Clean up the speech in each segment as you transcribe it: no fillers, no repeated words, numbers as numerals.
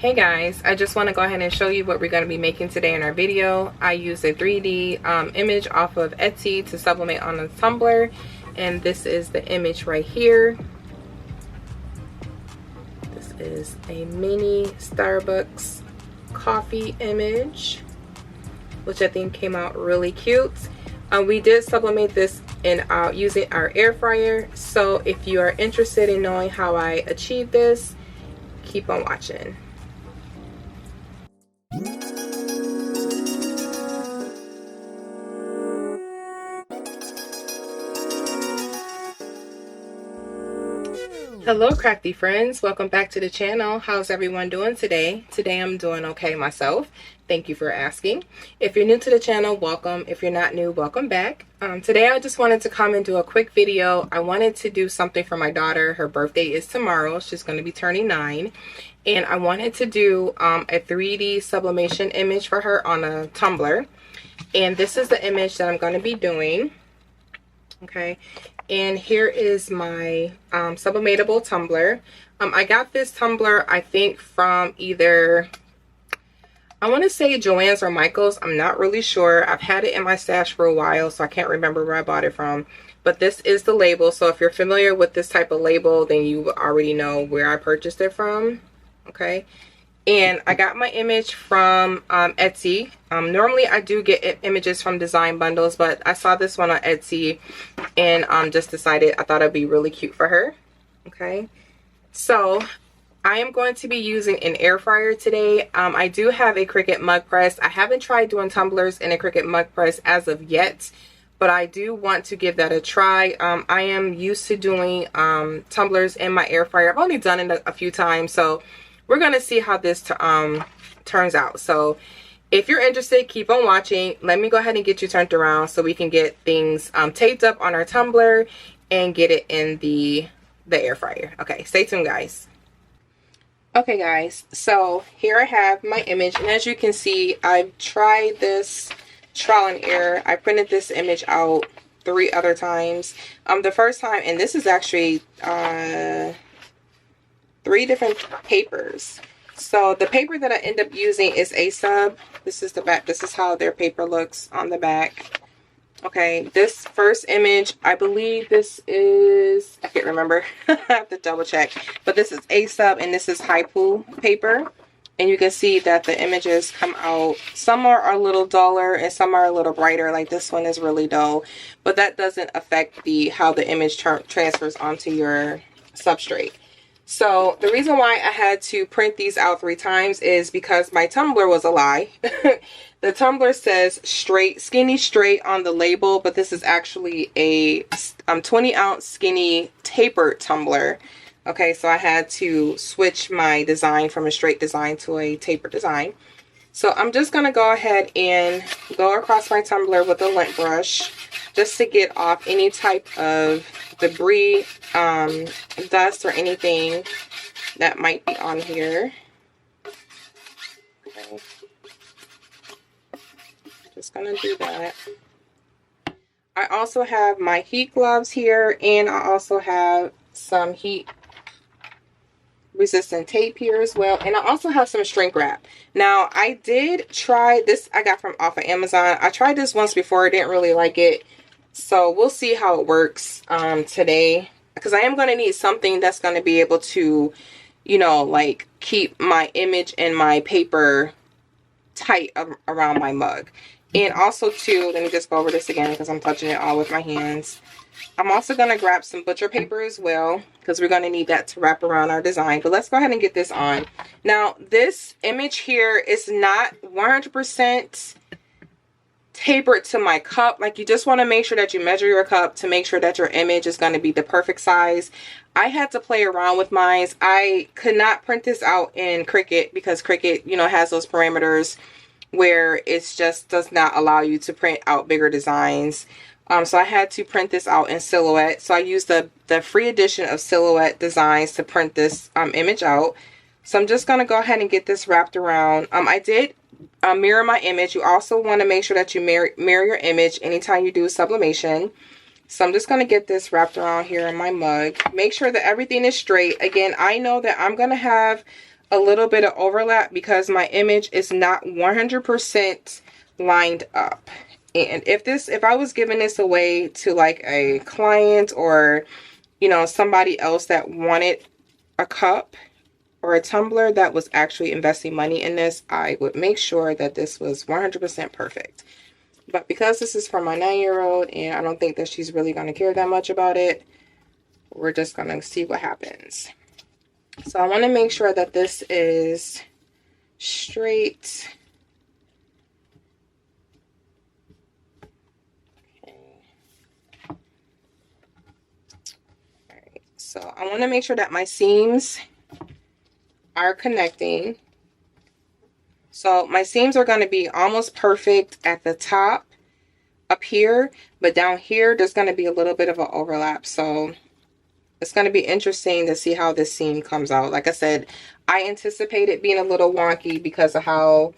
Hey guys, I just want to go ahead and show you what we're going to be making today in our video. I used a 3D image off of Etsy to sublimate on a tumbler, and this is the image right here. This is a mini Starbucks coffee image, which I think came out really cute. We did sublimate this in using our air fryer, so if you are interested in knowing how I achieved this, keep on watching. Hello crafty friends, welcome back to the channel. How's everyone doing today? Today I'm doing okay myself. Thank you for asking. If you're new to the channel, welcome. If you're not new, welcome back. Today I just wanted to come and do a quick video. I wanted to do something for my daughter. Her birthday is tomorrow. She's going to be turning 9. And I wanted to do a 3D sublimation image for her on a tumbler. And this is the image that I'm going to be doing. Okay. And here is my sublimatable tumbler. I got this tumbler, I think, from either, I want to say Joanns or Michael's. I'm not really sure. I've had it in my stash for a while, so I can't remember where I bought it from. But this is the label. So if you're familiar with this type of label, then you already know where I purchased it from. Okay. And I got my image from Etsy. Normally I do get images from design bundles, but I saw this one on Etsy and just decided I thought it'd be really cute for her. Okay, so I am going to be using an air fryer today. I do have a Cricut mug press. I haven't tried doing tumblers in a Cricut mug press as of yet, but I do want to give that a try. I am used to doing tumblers in my air fryer. I've only done it a few times, so we're going to see how this turns out. So if you're interested, keep on watching. Let me go ahead and get you turned around so we can get things taped up on our tumbler and get it in the air fryer. Okay, stay tuned, guys. Okay, guys, so here I have my image. And as you can see, I've tried this trial and error. I printed this image out 3 other times. The first time, and this is actually 3 different papers. So the paper that I end up using is a sub. This is the back. This is how their paper looks on the back. Okay, this first image, I believe this is, I can't remember. I have to double check. But this is a sub and this is Haipu paper. And you can see that the images come out, some are a little duller and some are a little brighter. Like this one is really dull. But that doesn't affect how the image transfers onto your substrate. So the reason why I had to print these out 3 times is because my tumbler was a lie. The tumbler says skinny straight on the label, but this is actually a 20-ounce skinny tapered tumbler. Okay, so I had to switch my design from a straight design to a tapered design. So I'm just going to go ahead and go across my tumbler with a lint brush just to get off any type of debris, dust, or anything that might be on here. Okay. Just gonna do that. I also have my heat gloves here, and I also have some heat resistant tape here as well, and I also have some shrink wrap. Now I did try this, I got from off of Amazon. I tried this once before, I didn't really like it. So we'll see how it works today, because I am going to need something that's going to be able to, you know, like keep my image and my paper tight around my mug. And also too, let me just go over this again because I'm touching it all with my hands. I'm also going to grab some butcher paper as well, because we're going to need that to wrap around our design. But let's go ahead and get this on. Now this image here is not 100% tapered to my cup. Like, you just want to make sure that you measure your cup to make sure that your image is going to be the perfect size. I had to play around with mine. I could not print this out in Cricut because Cricut, you know, has those parameters where it just does not allow you to print out bigger designs. So I had to print this out in Silhouette. So I used the free edition of Silhouette Designs to print this image out. So I'm just going to go ahead and get this wrapped around. I did mirror my image. You also want to make sure that you mirror your image anytime you do sublimation. So I'm just going to get this wrapped around here in my mug. Make sure that everything is straight. Again, I know that I'm going to have a little bit of overlap because my image is not 100% lined up. And if I was giving this away to like a client or, you know, somebody else that wanted a cup or a tumbler that was actually investing money in this, I would make sure that this was 100% perfect. But because this is for my 9-year-old and I don't think that she's really going to care that much about it, we're just going to see what happens. So I want to make sure that this is straight. Okay. All right. So I want to make sure that my seams are connecting. So my seams are going to be almost perfect at the top up here, but down here there's going to be a little bit of an overlap. So it's going to be interesting to see how this seam comes out. Like I said, I anticipate it being a little wonky because of how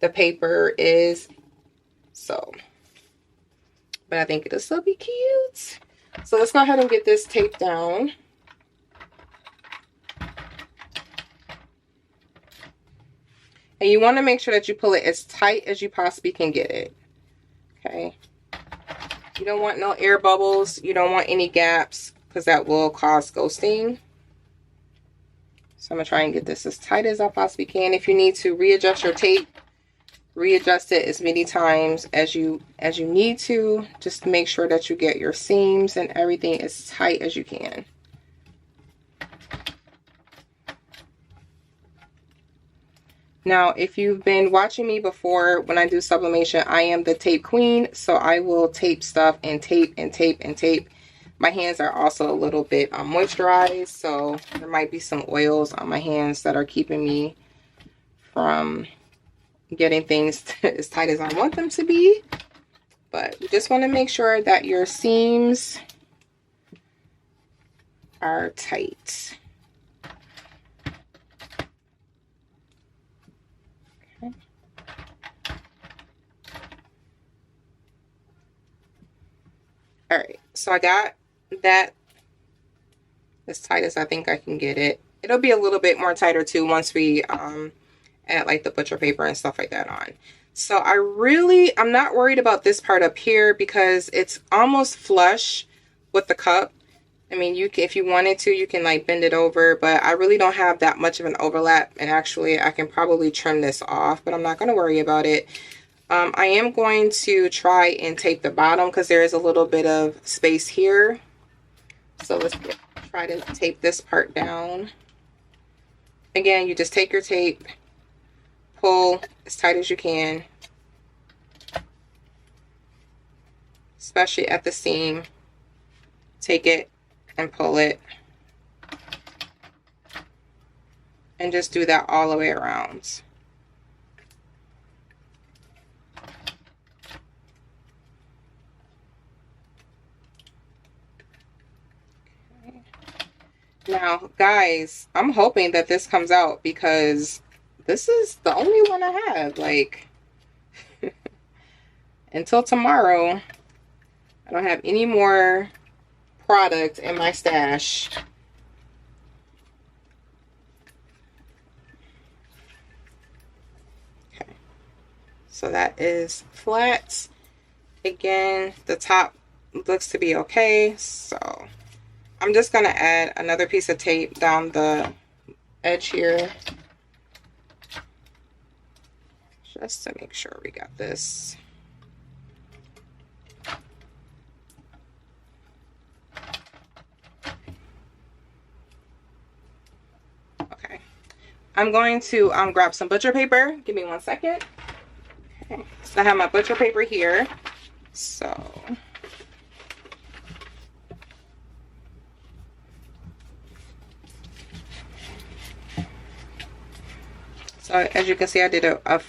the paper is. So, but I think it'll still be cute. So let's go ahead and get this taped down. And you want to make sure that you pull it as tight as you possibly can get it. Okay. You don't want no air bubbles. You don't want any gaps because that will cause ghosting. So I'm going to try and get this as tight as I possibly can. If you need to readjust your tape, readjust it as many times as you need to. Just make sure that you get your seams and everything as tight as you can. Now, if you've been watching me before when I do sublimation, I am the tape queen. So I will tape stuff and tape and tape and tape. My hands are also a little bit moisturized. So there might be some oils on my hands that are keeping me from getting things as tight as I want them to be. But you just want to make sure that your seams are tight. All right, so I got that as tight as I think I can get it. It'll be a little bit more tighter too once we add like the butcher paper and stuff like that on. So I'm not worried about this part up here because it's almost flush with the cup. I mean, if you wanted to, you can like bend it over, but I really don't have that much of an overlap. And actually I can probably trim this off, but I'm not going to worry about it. I am going to try and tape the bottom because there is a little bit of space here. So let's try to tape this part down. Again, you just take your tape, pull as tight as you can, especially at the seam. Take it and pull it. And just do that all the way around. Now, guys, I'm hoping that this comes out because this is the only one I have. Like, until tomorrow, I don't have any more product in my stash. Okay, so that is flat. Again, the top looks to be okay, so I'm just going to add another piece of tape down the edge here. Just to make sure we got this. Okay. I'm going to grab some butcher paper. Give me 1 second. Okay. So I have my butcher paper here. So as you can see, I did a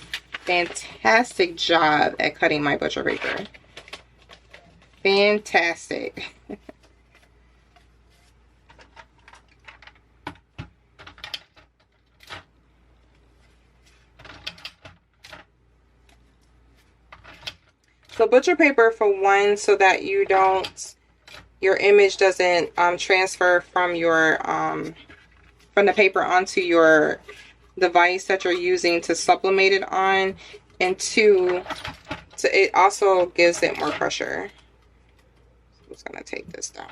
fantastic job at cutting my butcher paper. Fantastic. So butcher paper for one, so that your image doesn't transfer from your from the paper onto your device that you're using to sublimate it on, and two, it also gives it more pressure. I'm just gonna take this down.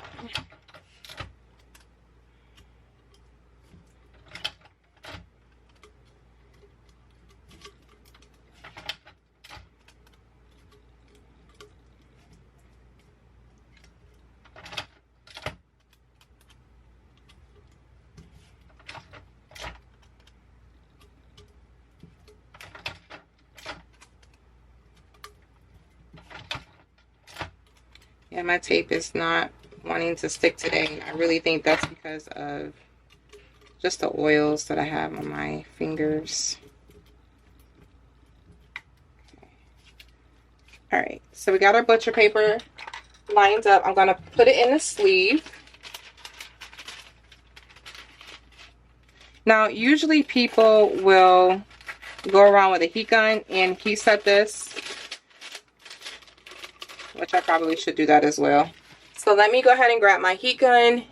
Yeah, my tape is not wanting to stick today. I really think that's because of just the oils that I have on my fingers. Okay. All right, so we got our butcher paper lined up. I'm gonna put it in the sleeve. Now, usually people will go around with a heat gun and heat set this, which I probably should do that as well. So let me go ahead and grab my heat gun.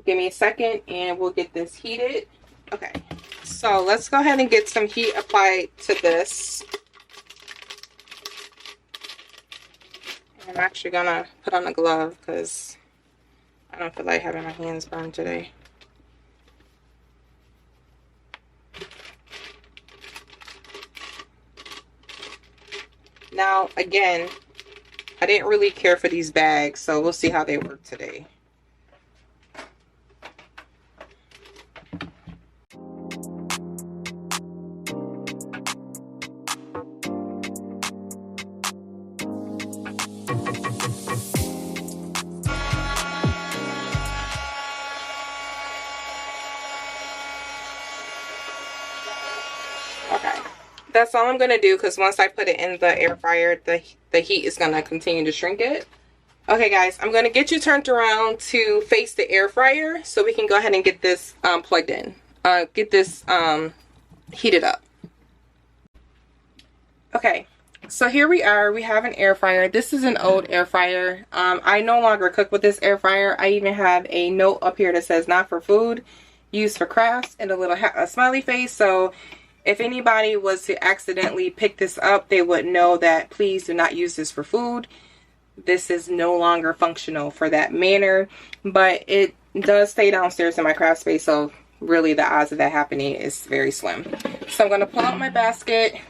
Give me a second and we'll get this heated. Okay, so let's go ahead and get some heat applied to this. I'm actually gonna put on a glove because I don't feel like having my hands burned today. Now, again, I didn't really care for these bags, so we'll see how they work today. Okay, that's all I'm gonna do, because once I put it in the air fryer, the heat is gonna continue to shrink it. Okay guys, I'm gonna get you turned around to face the air fryer so we can go ahead and get this plugged in. Get this heated up. Okay, so here we are. We have an air fryer. This is an old air fryer. I no longer cook with this air fryer. I even have a note up here that says not for food, used for crafts, and a little smiley face. So if anybody was to accidentally pick this up, they would know that please do not use this for food. This is no longer functional for that manner, but it does stay downstairs in my craft space, so really the odds of that happening is very slim. So I'm going to pull out my basket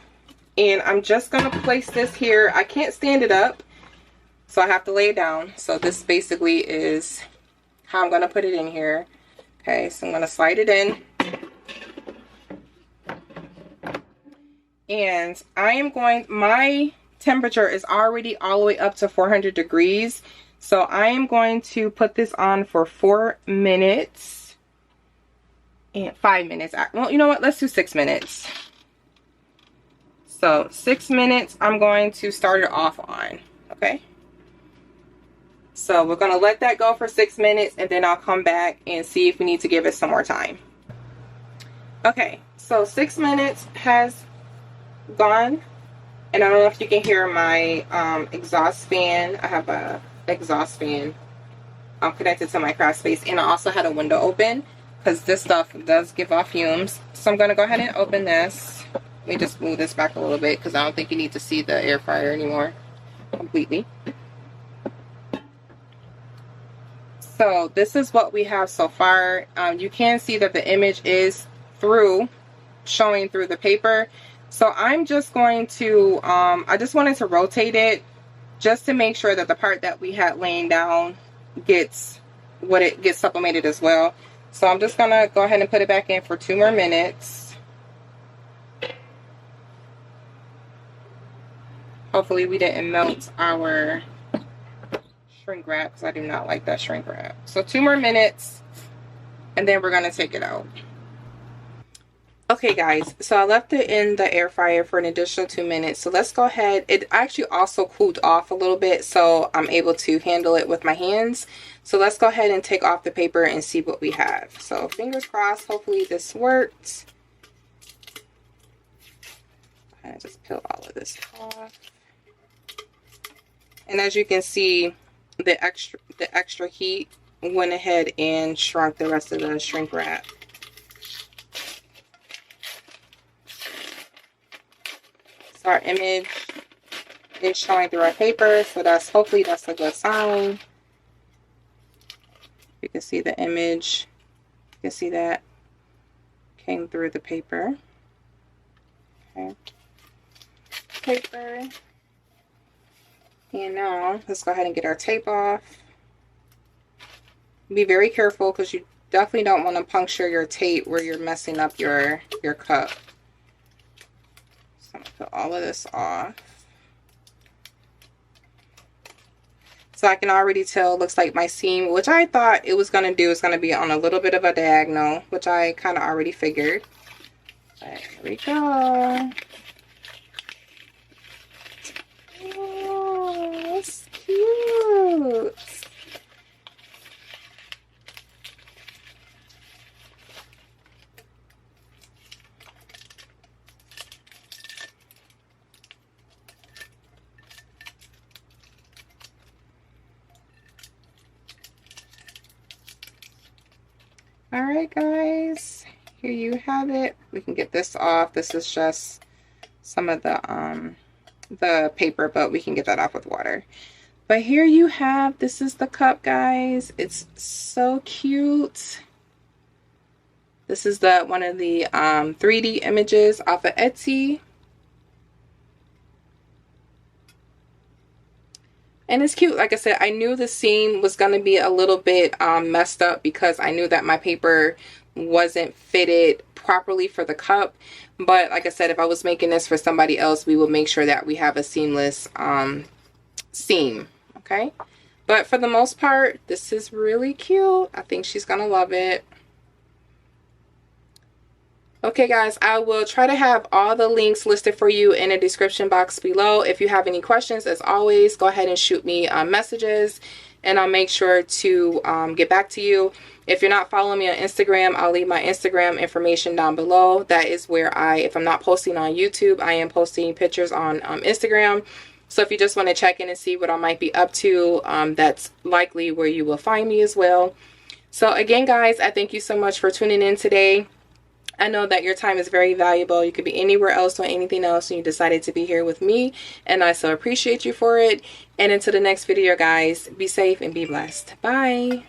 and I'm just going to place this here. I can't stand it up, so I have to lay it down. So this basically is how I'm going to put it in here. Okay, so I'm going to slide it in. And I am going, my temperature is already all the way up to 400 degrees. So I am going to put this on for 4 minutes and 5 minutes. Well, you know what? Let's do 6 minutes. So 6 minutes, I'm going to start it off on. Okay. So we're going to let that go for 6 minutes and then I'll come back and see if we need to give it some more time. Okay. So 6 minutes has gone, and I don't know if you can hear my exhaust fan. I have a exhaust fan connected to my craft space, and I also had a window open because this stuff does give off fumes. So I'm going to go ahead and open this. Let me just move this back a little bit because I don't think you need to see the air fryer anymore completely. So this is what we have so far. You can see that the image is showing through the paper. So I'm just going to, I just wanted to rotate it just to make sure that the part that we had laying down gets sublimated as well. So I'm just going to go ahead and put it back in for 2 more minutes. Hopefully we didn't melt our shrink wrap because I do not like that shrink wrap. So 2 more minutes and then we're going to take it out. Okay guys, so I left it in the air fryer for an additional 2 minutes. So let's go ahead. It actually also cooled off a little bit, so I'm able to handle it with my hands. So let's go ahead and take off the paper and see what we have. So fingers crossed, hopefully this worked. And just peel all of this off. And as you can see, the extra heat went ahead and shrunk the rest of the shrink wrap. So our image is showing through our paper, so hopefully that's a good sign. You can see the image. You can see that came through the paper. Okay. Paper. And now let's go ahead and get our tape off. Be very careful because you definitely don't want to puncture your tape where you're messing up your cup. So I'm going to put all of this off. So I can already tell, it looks like my seam, which I thought it was going to do, is going to be on a little bit of a diagonal, which I kind of already figured. But here we go. Oh, that's cute. Alright guys, here you have it. We can get this off. This is just some of the paper, but we can get that off with water. But here you have, this is the cup guys. It's so cute. This is one of the 3D images off of Etsy. And it's cute. Like I said, I knew the seam was going to be a little bit messed up because I knew that my paper wasn't fitted properly for the cup. But like I said, if I was making this for somebody else, we will make sure that we have a seamless seam. Okay. But for the most part, this is really cute. I think she's going to love it. Okay guys, I will try to have all the links listed for you in the description box below. If you have any questions, as always, go ahead and shoot me messages and I'll make sure to get back to you. If you're not following me on Instagram, I'll leave my Instagram information down below. That is where if I'm not posting on YouTube, I am posting pictures on Instagram. So if you just want to check in and see what I might be up to, that's likely where you will find me as well. So again, guys, I thank you so much for tuning in today. I know that your time is very valuable. You could be anywhere else doing anything else and you decided to be here with me, and I so appreciate you for it. And until the next video, guys, be safe and be blessed. Bye.